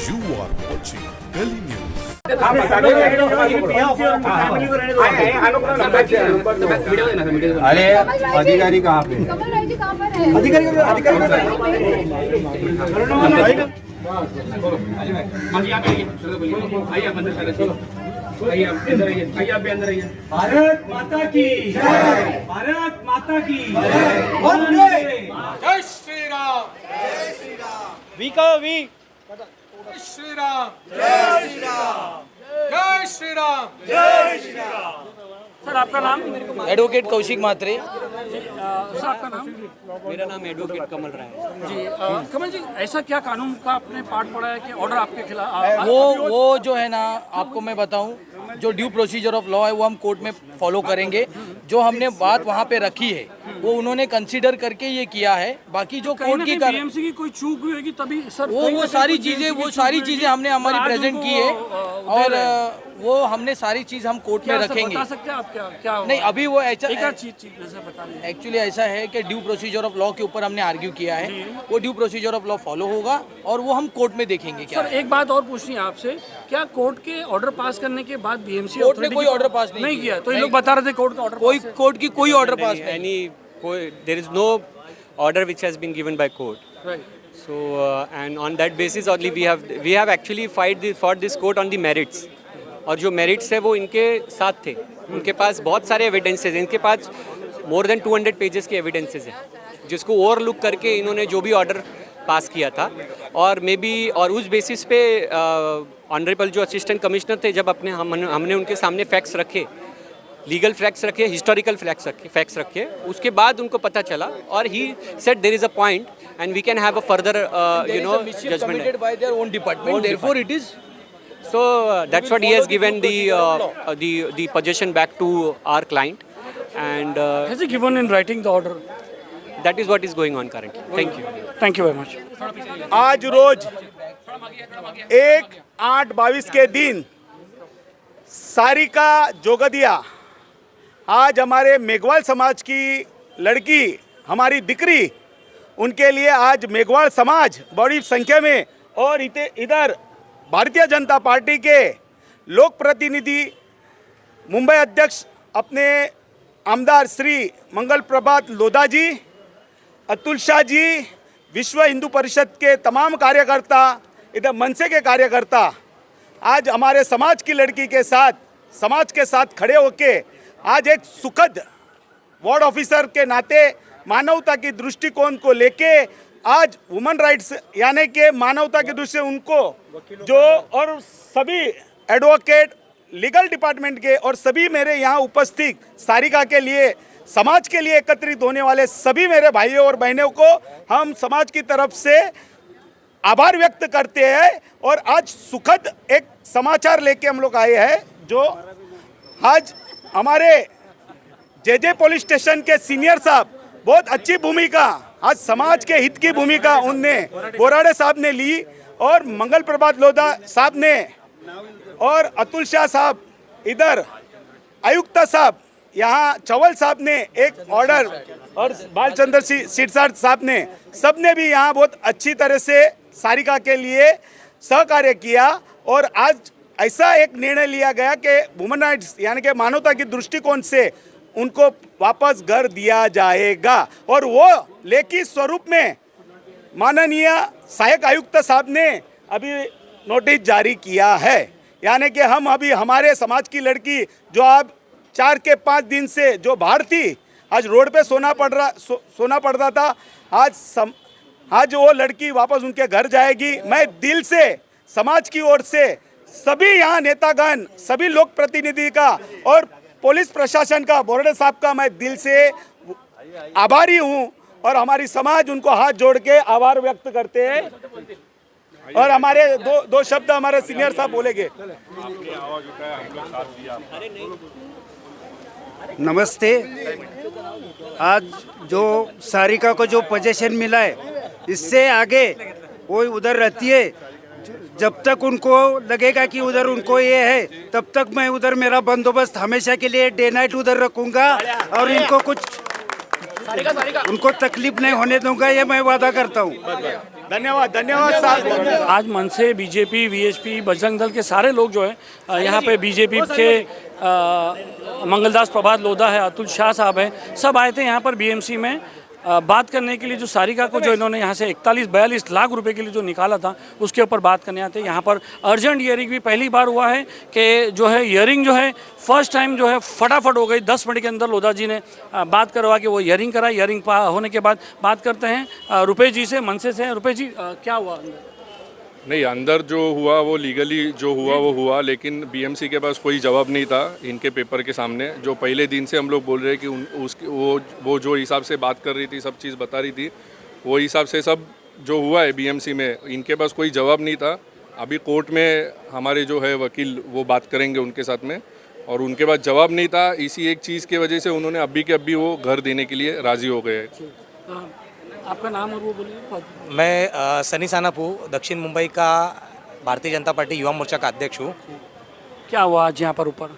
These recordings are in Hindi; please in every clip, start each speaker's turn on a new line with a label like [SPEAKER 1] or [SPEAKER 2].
[SPEAKER 1] You are watching Delhi News.
[SPEAKER 2] अरे अधिकारी कहाँ पे?
[SPEAKER 3] कमल जी कहाँ पर है? अधिकारी
[SPEAKER 4] भारत माता की जय, भारत माता की जय,
[SPEAKER 5] जय श्री राम, जय श्री राम,
[SPEAKER 4] वी का वी,
[SPEAKER 5] जय श्री राम, जय श्री राम, जय श्री राम, जय श्री राम।
[SPEAKER 4] सर आपका नाम?
[SPEAKER 6] एडवोकेट कौशिक मात्रे।
[SPEAKER 4] सर आपका नाम?
[SPEAKER 7] मेरा नाम एडवोकेट कमल राय है।
[SPEAKER 4] जी कमल जी, ऐसा क्या कानून का आपने पाठ पढ़ा है कि ऑर्डर आपके खिलाफ?
[SPEAKER 6] वो जो है ना, आपको मैं बताऊं, जो ड्यू प्रोसीजर ऑफ लॉ है वो हम कोर्ट में फॉलो करेंगे। जो हमने बात वहाँ पे रखी है वो उन्होंने कंसीडर करके ये किया है। बाकी जो कोर्ट की
[SPEAKER 4] बीएमसी की कोई चूक हुई होगी तभी सर
[SPEAKER 6] वो सारी चीजें हमने हमारी प्रेजेंट की है और वो हमने सारी चीज हम कोर्ट में रखेंगे।
[SPEAKER 4] बता सकते हैं आप क्या
[SPEAKER 6] नहीं, अभी वो
[SPEAKER 4] एक्चुअली
[SPEAKER 6] ऐसा है कि ड्यू प्रोसीजर ऑफ लॉ के ऊपर हमने आर्ग्यू किया है। वो due procedure of law follow होगा और वो हम कोर्ट में देखेंगे। क्या
[SPEAKER 4] सर एक बात और पूछनी है आपसे, क्या कोर्ट के ऑर्डर पास करने के बाद बीएमसी
[SPEAKER 6] कोर्ट ने कोई ऑर्डर पास नहीं
[SPEAKER 4] किया? तो ये लोग बता रहे थे कोर्ट का ऑर्डर,
[SPEAKER 6] कोर्ट की कोई ऑर्डर पास नहीं।
[SPEAKER 7] There is no order which has been given by court.
[SPEAKER 4] Right.
[SPEAKER 7] So and on that basis only we have actually fought this court on the merits. और जो merits है वो इनके साथ थे। उनके पास बहुत सारे evidences हैं। इनके पास more than 200 pages के evidences हैं, जिसको ओवरलुक करके इन्होंने जो भी ऑर्डर पास किया था और मे बी और उस बेसिस पे ऑनरेबल जो असिस्टेंट कमिश्नर थे, जब हमने उनके सामने फैक्ट्स रखे, लीगल फैक्ट्स रखे, हिस्टोरिकल फैक्ट्स रखे, उसके बाद उनको पता चला और he said there is a point and we can have a further judgment
[SPEAKER 6] by their own department, therefore it is
[SPEAKER 7] so that's what he has given the possession back to our client and
[SPEAKER 4] has he given in writing the order?
[SPEAKER 7] that is what is going on currently.
[SPEAKER 4] Thank you very much.
[SPEAKER 8] आज रोज 1/8/22 के दिन सारिका जोगदिया, आज हमारे मेघवाल समाज की लड़की, हमारी दिकरी, उनके लिए आज मेघवाल समाज बड़ी संख्या में और इधर भारतीय जनता पार्टी के लोक प्रतिनिधि मुंबई अध्यक्ष अपने आमदार श्री मंगल प्रभात लोधा जी, अतुल शाह जी, विश्व हिंदू परिषद के तमाम कार्यकर्ता, इधर मनसे के कार्यकर्ता आज हमारे समाज की लड़की के साथ, समाज के साथ खड़े होके आज एक सुखद वार्ड ऑफिसर के नाते मानवता की दृष्टिकोण को लेके आज वुमेन राइट्स यानी कि मानवता की दृष्टि से उनको जो और सभी एडवोकेट, लीगल डिपार्टमेंट के और सभी मेरे यहाँ उपस्थित सारिका के लिए, समाज के लिए एकत्रित होने वाले सभी मेरे भाइयों और बहनों को हम समाज की तरफ से आभार व्यक्त करते हैं। और आज सुखद एक समाचार लेके हम लोग आए हैं, जो आज हमारे जे पुलिस स्टेशन के सीनियर साहब बहुत अच्छी भूमिका, आज समाज के हित की भूमिका उनने, बोराड़े साहब ने ली और मंगल प्रभात लोधा साहब ने और अतुल शाह साहब, इधर आयुक्त साहब, यहाँ चवल साहब ने एक ऑर्डर और बालचंद्र सिरसाट साहब ने, सब ने भी यहाँ बहुत अच्छी तरह से सारिका के लिए सहकार्य किया। और आज ऐसा एक निर्णय लिया गया कि वुमेन राइट्स यानी कि मानवता की दृष्टिकोण से उनको वापस घर दिया जाएगा। और वो लेखी स्वरूप में माननीय सहायक आयुक्त साहब ने अभी नोटिस जारी किया है, यानी कि हम अभी हमारे समाज की लड़की जो अब 4 के 5 दिन से जो बाहर थी, आज रोड पे सोना पड़ता था, आज वो लड़की वापस उनके घर जाएगी। मैं दिल से समाज की ओर से सभी यहाँ नेतागण, सभी लोक प्रतिनिधि का और पुलिस प्रशासन का, बोराड़े साहब का मैं दिल से आभारी हूँ और हमारी समाज उनको हाथ जोड़ के आभार व्यक्त करते हैं। और हमारे दो शब्द हमारे सीनियर साहब बोलेंगे।
[SPEAKER 9] नमस्ते। आज जो सारिका को जो पोजीशन मिला है, इससे आगे वो उधर रहती है, जब तक उनको लगेगा कि उधर उनको ये है, तब तक मैं उधर मेरा बंदोबस्त हमेशा के लिए डे नाइट उधर रखूंगा और इनको कुछ उनको तकलीफ नहीं होने दूंगा, ये मैं वादा करता हूँ।
[SPEAKER 8] धन्यवाद धन्यवाद साहब।
[SPEAKER 4] आज मनसे, बीजेपी, वीएचपी, बजरंग दल के सारे लोग जो है यहाँ पे बीजेपी के मंगलदास प्रभात लोधा है, अतुल शाह साहब हैं, सब आए थे यहाँ पर बीएमसी में बात करने के लिए। जो सारिका को जो इन्होंने यहाँ से 41-42 लाख रुपए के लिए जो निकाला था उसके ऊपर बात करने आते हैं। यहाँ पर अर्जेंट हियरिंग भी पहली बार हुआ है कि जो है हियरिंग जो है फर्स्ट टाइम जो है फटाफट हो गई। 10 मिनट के अंदर लोधा जी ने बात करवा के वो हियरिंग कराई। हियरिंग होने के बाद बात करते हैं रुपेश जी से, मनसे से। रुपेश जी, क्या हुआ?
[SPEAKER 1] नहीं, अंदर जो हुआ वो लीगली जो हुआ वो हुआ, लेकिन बीएमसी के पास कोई जवाब नहीं था इनके पेपर के सामने। जो पहले दिन से हम लोग बोल रहे हैं कि वो जो हिसाब से बात कर रही थी, सब चीज़ बता रही थी, वो हिसाब से सब जो हुआ है बीएमसी में, इनके पास कोई जवाब नहीं था। अभी कोर्ट में हमारे जो है वकील वो बात करेंगे उनके साथ में, और उनके पास जवाब नहीं था। इसी एक चीज़ की वजह से उन्होंने अभी के अभी वो घर देने के लिए राज़ी हो गए।
[SPEAKER 4] आपका नाम और वो बोलिए।
[SPEAKER 10] मैं सनी सानापू, दक्षिण मुंबई का भारतीय जनता पार्टी युवा मोर्चा का अध्यक्ष हूँ।
[SPEAKER 4] क्या हुआ आज यहाँ पर ऊपर?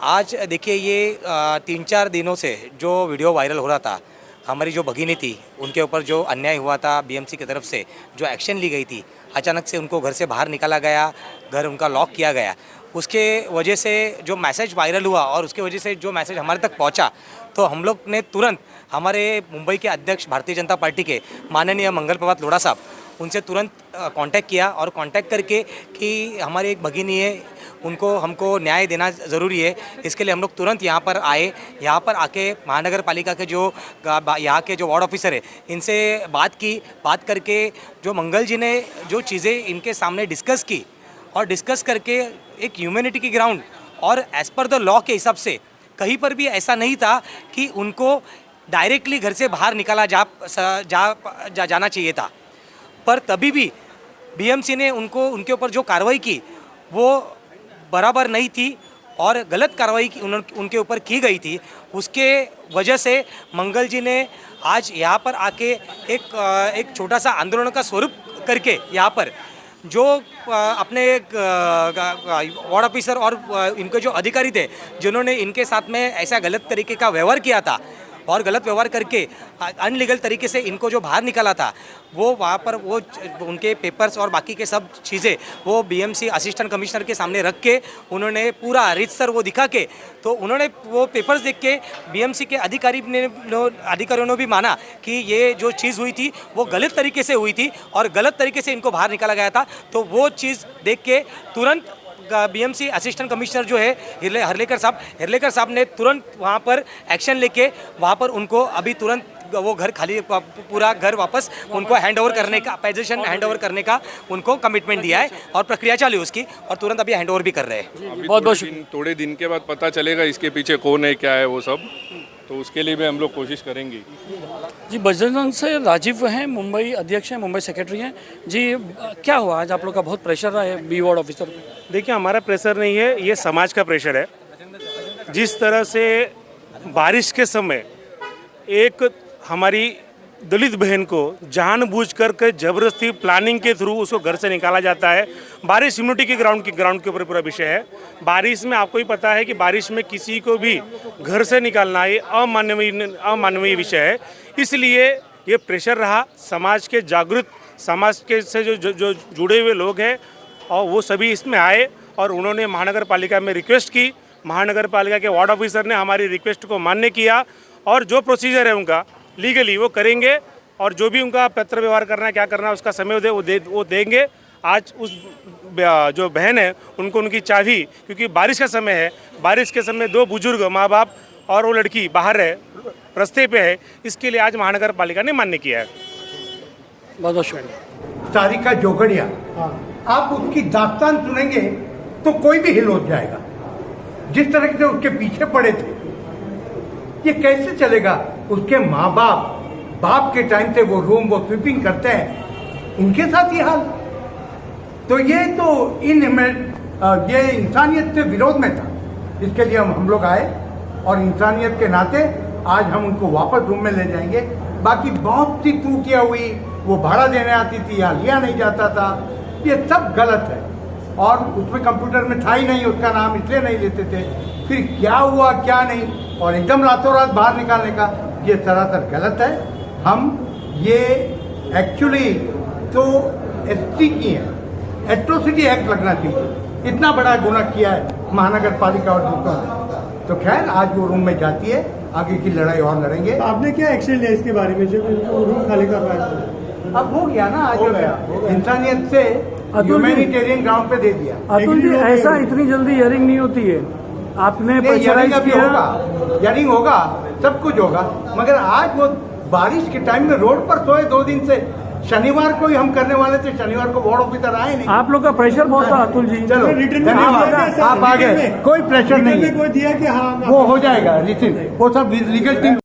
[SPEAKER 10] आज देखिए, ये 3-4 दिनों से जो वीडियो वायरल हो रहा था, हमारी जो भगिनी थी उनके ऊपर जो अन्याय हुआ था बीएमसी की तरफ से, जो एक्शन ली गई थी, अचानक से उनको घर से बाहर निकाला गया, घर उनका लॉक किया गया। उसके वजह से जो मैसेज वायरल हुआ और उसके वजह से जो मैसेज हमारे तक पहुंचा, तो हम लोग ने तुरंत हमारे मुंबई के अध्यक्ष भारतीय जनता पार्टी के माननीय मंगल प्रभात लोढ़ा साहब, उनसे तुरंत कांटेक्ट किया और कांटेक्ट करके कि हमारी एक भगिनी है, उनको हमको न्याय देना ज़रूरी है। इसके लिए हम लोग तुरंत यहाँ पर आए। यहाँ पर आके महानगर पालिका के जो यहाँ के जो वार्ड ऑफिसर है, इनसे बात करके जो मंगल जी ने जो चीज़ें इनके सामने डिस्कस की, और डिस्कस करके एक ह्यूमैनिटी की ग्राउंड और एज़ पर द लॉ के हिसाब से कहीं पर भी ऐसा नहीं था कि उनको डायरेक्टली घर से बाहर निकाला जाना चाहिए था। पर तभी भी बीएमसी ने उनके ऊपर जो कार्रवाई की वो बराबर नहीं थी और गलत कार्रवाई उनके ऊपर की गई थी। उसके वजह से मंगल जी ने आज यहाँ पर आके एक छोटा सा आंदोलन का स्वरूप करके यहाँ पर जो अपने वार्ड ऑफिसर और इनके जो अधिकारी थे, जिन्होंने इनके साथ में ऐसा गलत तरीके का व्यवहार किया था और गलत व्यवहार करके अनलीगल तरीके से इनको जो बाहर निकाला था, वो वहाँ पर वो उनके पेपर्स और बाकी के सब चीज़ें वो बीएमसी असिस्टेंट कमिश्नर के सामने रख के उन्होंने पूरा रीतसर वो दिखा के, तो उन्होंने वो पेपर्स देख के बीएमसी के अधिकारियों ने भी माना कि ये जो चीज़ हुई थी वो गलत तरीके से हुई थी और गलत तरीके से इनको बाहर निकाला गया था। तो वो चीज़ देख के तुरंत बीएमसी असिस्टेंट कमिश्नर जो है हर्लेकर साहब ने तुरंत वहाँ पर एक्शन लेके वहाँ पर उनको अभी तुरंत वो घर खाली, पूरा घर वापस उनको हैंड ओवर करने का, पोजीशन हैंड ओवर करने का उनको कमिटमेंट दिया है और प्रक्रिया चालू है उसकी, और तुरंत अभी हैंड ओवर भी कर रहे हैं।
[SPEAKER 1] बहुत थोड़े दिन के बाद पता चलेगा इसके पीछे कौन है, क्या है वो सब, तो उसके लिए भी हम लोग कोशिश करेंगे।
[SPEAKER 4] जी, बजरंग से राजीव हैं, मुंबई अध्यक्ष हैं, मुंबई सेक्रेटरी हैं। जी, क्या हुआ आज आप लोग का बहुत प्रेशर रहा है बी वार्ड ऑफिसर पे?
[SPEAKER 11] देखिए, हमारा प्रेशर नहीं है, ये समाज का प्रेशर है। जिस तरह से बारिश के समय एक हमारी दलित बहन को जानबूझकर के जबरदस्ती प्लानिंग के थ्रू उसको घर से निकाला जाता है। बारिश यूनिटी के ग्राउंड के ऊपर पूरा विषय है। बारिश में आपको ही पता है कि बारिश में किसी को भी घर से निकालना ये अमानवीय विषय है। इसलिए ये प्रेशर रहा। समाज के जागरूक, समाज के से जो जुड़े हुए लोग हैं और वो सभी इसमें आए और उन्होंने महानगर पालिका में रिक्वेस्ट की। महानगर पालिका के वार्ड ऑफिसर ने हमारी रिक्वेस्ट को मान्य किया और जो प्रोसीजर है उनका लीगली वो करेंगे और जो भी उनका पत्र व्यवहार करना है, क्या करना है, उसका समय वो देंगे। आज उस जो बहन है उनको उनकी चाबी, क्योंकि बारिश का समय है, बारिश के समय 2 बुजुर्ग माँ बाप और वो लड़की बाहर है, रास्ते पे है, इसके लिए आज महानगर पालिका ने मान्य किया है।
[SPEAKER 4] बहुत बहुत शुक्रिया।
[SPEAKER 12] सारिका जोगड़िया, आप उसकी दास्तान सुनेंगे तो कोई भी हिल हो जाएगा। जिस तरह से उसके पीछे पड़े थे, ये कैसे चलेगा? उसके माँ बाप के टाइम से वो रूम वो स्वीपिंग करते हैं, उनके साथ ये हाल। तो ये तो ये इंसानियत से विरोध में था। इसके लिए हम लोग आए और इंसानियत के नाते आज हम उनको वापस रूम में ले जाएंगे। बाकी बहुत सी त्रुटियां हुई, वो भाड़ा देने आती थी, यहाँ लिया नहीं जाता था, ये सब गलत है। और उसमें कंप्यूटर में था ही नहीं उसका नाम, इसलिए नहीं लेते थे। फिर क्या हुआ क्या नहीं, और एकदम रातों रात बाहर निकालने का, ये सरासर गलत है। हम ये एक्चुअली तो एसटी की है, एट्रोसिटी एक्ट लगना चाहिए। इतना बड़ा गुनाह किया है महानगर पालिका और दूसरों ने। तो खैर आज वो रूम में जाती है, आगे की लड़ाई और लड़ेंगे।
[SPEAKER 2] आपने क्या एक्शन लिया इसके बारे में जो रूम खाली कर रहा है?
[SPEAKER 12] अब हो गया ना, आज हो गया, इंसानियत से ह्यूमैनिटेरियन ग्राउंड पे दे दिया।
[SPEAKER 4] अतुल जी, ऐसा इतनी जल्दी हियरिंग नहीं होती है। आपने
[SPEAKER 12] हियरिंग
[SPEAKER 4] प्रेशराइज
[SPEAKER 12] अभी
[SPEAKER 4] किया,
[SPEAKER 12] होगा, हियरिंग होगा, सब कुछ होगा, मगर आज वो बारिश के टाइम में रोड पर सोए 2 दिन से। शनिवार को ही हम करने वाले थे, शनिवार को वार्ड ऑफिसर आए नहीं।
[SPEAKER 4] आप लोग का प्रेशर बहुत था अतुल जी।
[SPEAKER 12] चलो आप आ गए, कोई प्रेशर नहीं है,
[SPEAKER 2] कोई दिया कि हाँ
[SPEAKER 12] वो हो जाएगा नितिन, वो सब लीगल टीम